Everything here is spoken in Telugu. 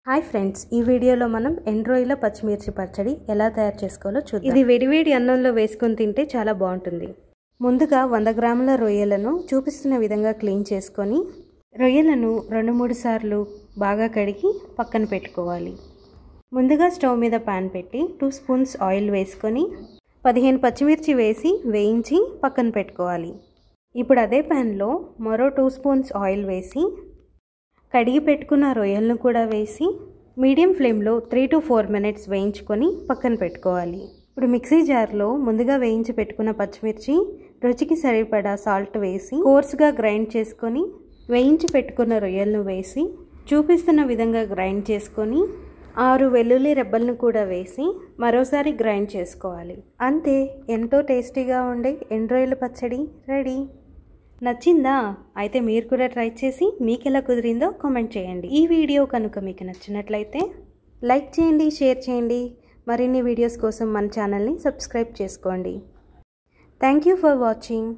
హాయ్ ఫ్రెండ్స్, ఈ వీడియోలో మనం ఎండ్రోయిల పచ్చిమిర్చి పచ్చడి ఎలా తయారు చేసుకోవాలో చూద్దాం. ఇది వేడివేడి అన్నంలో వేసుకొని తింటే చాలా బాగుంటుంది. ముందుగా 100 గ్రాముల రొయ్యలను చూపిస్తున్న విధంగా క్లీన్ చేసుకొని రొయ్యలను 2-3 సార్లు బాగా కడిగి పక్కన పెట్టుకోవాలి. ముందుగా స్టవ్ మీద పాన్ పెట్టి 2 స్పూన్స్ ఆయిల్ వేసుకొని 15 పచ్చిమిర్చి వేసి వేయించి పక్కన పెట్టుకోవాలి. ఇప్పుడు అదే ప్యాన్లో మరో 2 స్పూన్స్ ఆయిల్ వేసి కడిగి పెట్టుకున్న రొయ్యలను కూడా వేసి మీడియం ఫ్లేమ్లో 3 to 4 మినిట్స్ వేయించుకొని పక్కన పెట్టుకోవాలి. ఇప్పుడు మిక్సీ జార్లో ముందుగా వేయించి పెట్టుకున్న పచ్చిమిర్చి, రుచికి సరిపడా సాల్ట్ వేసి కోర్స్గా గ్రైండ్ చేసుకొని వేయించి పెట్టుకున్న రొయ్యలను వేసి చూపిస్తున్న విధంగా గ్రైండ్ చేసుకొని 6 వెల్లుల్లి రెబ్బలను కూడా వేసి మరోసారి గ్రైండ్ చేసుకోవాలి. అంతే, ఎంతో టేస్టీగా ఉండే ఎండ్రోయిల పచ్చడి రెడీ. నచ్చిందా? అయితే మీరు కూడా ట్రై చేసి మీకు ఎలా కుదిరిందో కామెంట్ చేయండి. ఈ వీడియో కనుక మీకు నచ్చినట్లయితే లైక్ చేయండి, షేర్ చేయండి. మరిన్ని వీడియోస్ కోసం మన ఛానల్ని సబ్స్క్రైబ్ చేసుకోండి. Thank you for watching.